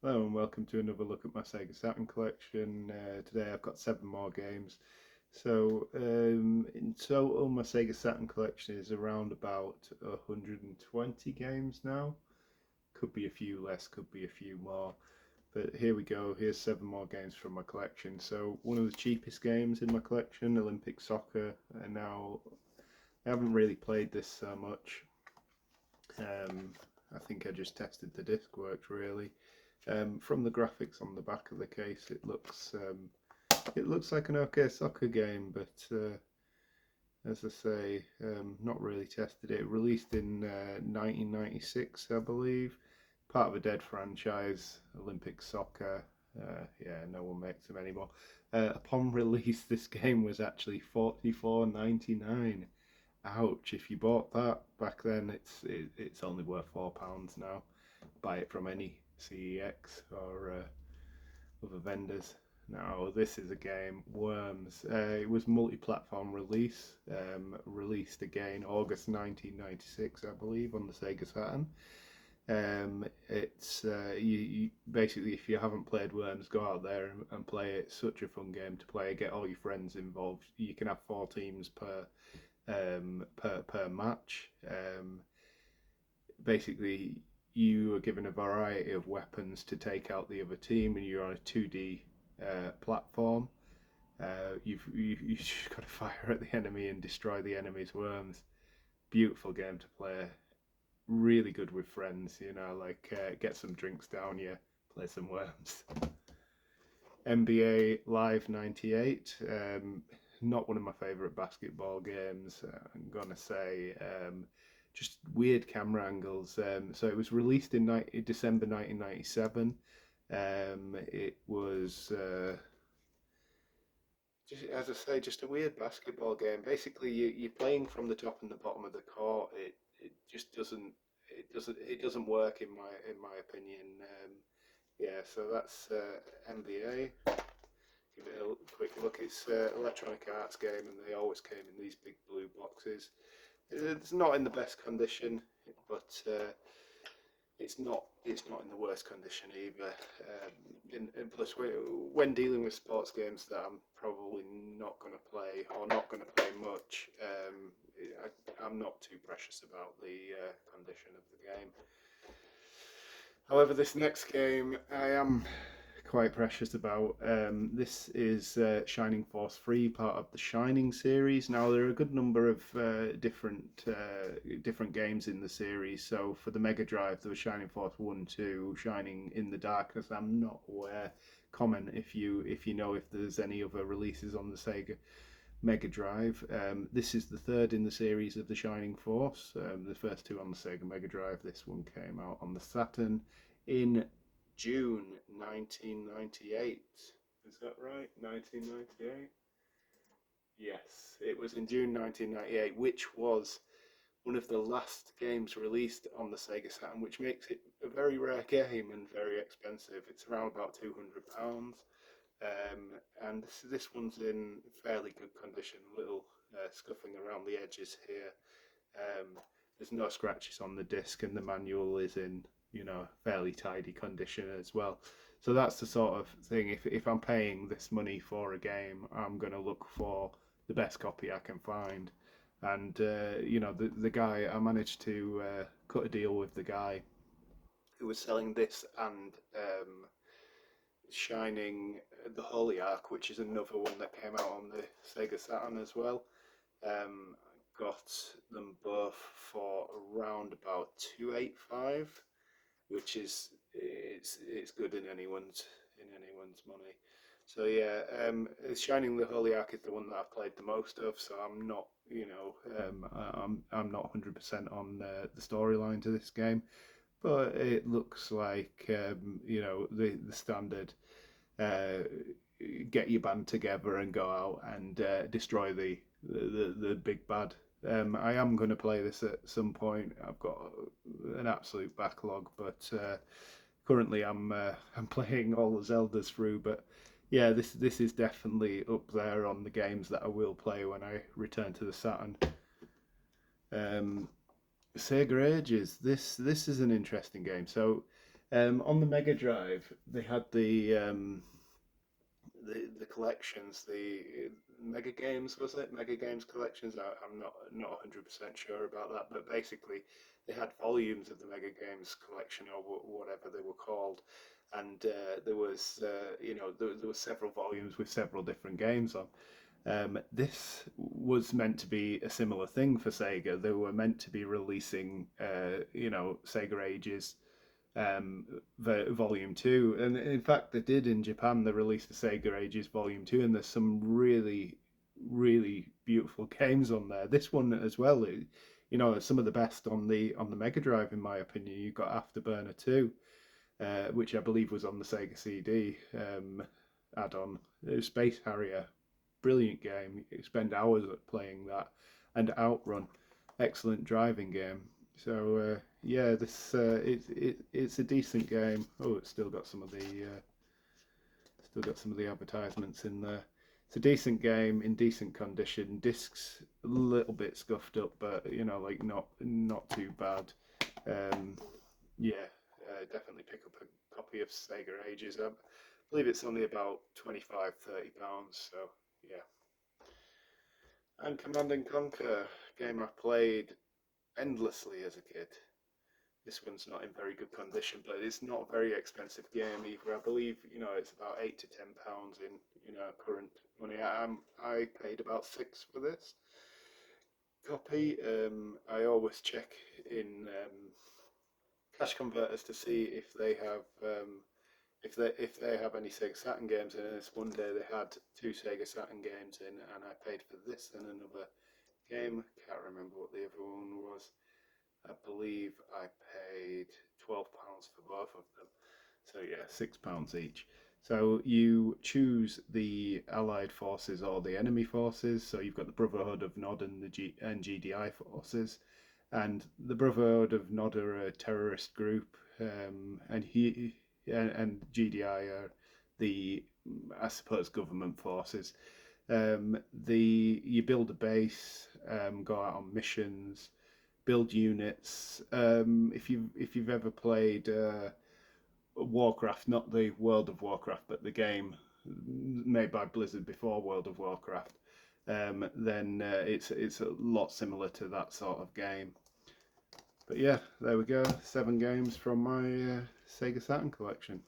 Hello and welcome to another look at my Sega Saturn collection. Today I've got 7 more games. In total, my Sega Saturn collection is around about 120 games now. Could be a few less, could be a few more. But here we go. Here's 7 more games from my collection. So one of the cheapest games in my collection, Olympic Soccer. And now I haven't really played this so much. I think I just tested the disc worked really. From the graphics on the back of the case, it looks like an okay soccer game, but as I say, not really tested it. Released in 1996, I believe, part of a dead franchise, Olympic Soccer. Yeah, no one makes them anymore. Upon release, this game was actually 44.99. Ouch! If you bought that back then, it's only worth £4 now. Buy it from any CEX or other vendors. Now, this is a game, Worms. It was multi-platform release, released again August 1996, I believe, on the Sega Saturn. It's you basically, if you haven't played Worms, go out there and play it. It's such a fun game to play. Get all your friends involved. You can have 4 teams per match. Basically, you are given a variety of weapons to take out the other team, and you're on a 2D platform. You've just got to fire at the enemy and destroy the enemy's worms. Beautiful game to play. Really good with friends, get some drinks down you, play some worms. NBA Live 98. Not one of my favourite basketball games, I'm gonna say. Just weird camera angles. So it was released in December 1997. It was, just, as I say, just a weird basketball game. Basically, you're playing from the top and the bottom of the court. It just doesn't work in my opinion. Yeah, so that's NBA. Give it a quick look. It's Electronic Arts game, and they always came in these big blue boxes. It's not in the best condition, but it's not in the worst condition either. And plus, when dealing with sports games that I'm probably not going to play or not going to play much, I'm not too precious about the condition of the game. However, this next game I am quite precious about. This is Shining Force 3, part of the Shining series. Now there are a good number of different games in the series. So for the Mega Drive, there was Shining Force 1, 2, Shining in the Darkness. I'm not aware. Comment if you know if there's any other releases on the Sega Mega Drive. This is the third in the series of the Shining Force. The first two on the Sega Mega Drive. This one came out on the Saturn in June 1998. Is that right? 1998? Yes, it was in June 1998, which was one of the last games released on the Sega Saturn, which makes it a very rare game and very expensive. It's around about £200. And this one's in fairly good condition, little scuffing around the edges here. There's no scratches on the disc, and the manual is in fairly tidy condition as well. So that's the sort of thing. If I'm paying this money for a game, I'm gonna look for the best copy I can find. And the guy, I managed to cut a deal with the guy who was selling this and Shining the Holy Ark, which is another one that came out on the Sega Saturn as well. Got them both for around about 285, which is it's good in anyone's money. So yeah, Shining the Holy Ark is the one that I've played the most of. So I'm not, I'm not 100% on the storyline to this game, but it looks like the standard uh, get your band together and go out and destroy the big bad. I am going to play this at some point. I've got an absolute backlog, but currently I'm playing all the Zeldas through. But yeah, this is definitely up there on the games that I will play when I return to the Saturn. Um, Sega Ages. This is an interesting game. So On the Mega Drive, they had the collections, the Mega Games, was it? Mega Games collections. I'm not 100% sure about that, but basically they had volumes of the Mega Games collection or whatever they were called, and there was there were several volumes with several different games on. This was meant to be a similar thing for Sega. They were meant to be releasing, Sega Ages Volume 2. And in fact, they did in Japan. They released the Sega Ages Volume 2, and there's some really, really beautiful games on there. This one as well, some of the best on the Mega Drive, in my opinion. You've got Afterburner 2, which I believe was on the Sega CD add-on. Space Harrier, brilliant game. You spend hours playing that, and Outrun, excellent driving game. So yeah, this it's a decent game. Oh, it's still got some of the advertisements in there. It's a decent game in decent condition. Discs a little bit scuffed up, but like not too bad. Um, yeah, definitely pick up a copy of Sega Ages. I believe it's only about 25-30 pounds. So yeah. And Command and Conquer, game I played endlessly as a kid. This one's not in very good condition, but it's not a very expensive game either. I believe it's about £8 to £10 in current money. I paid about six for this copy. I always check in cash converters to see if they have any Sega Saturn games in. This one day they had two Sega Saturn games in, and I paid for this and another game. Can't remember what the other one was. I believe I paid £12 for both of them. So yeah, £6 each. So you choose the Allied forces or the enemy forces. So you've got the Brotherhood of Nod and the GDI forces, and the Brotherhood of Nod are a terrorist group, and GDI are the, I suppose, government forces. You build a base, go out on missions, build units. If you've ever played Warcraft, not the World of Warcraft, but the game made by Blizzard before World of Warcraft, then it's a lot similar to that sort of game. But yeah, there we go. 7 games from my Sega Saturn collection.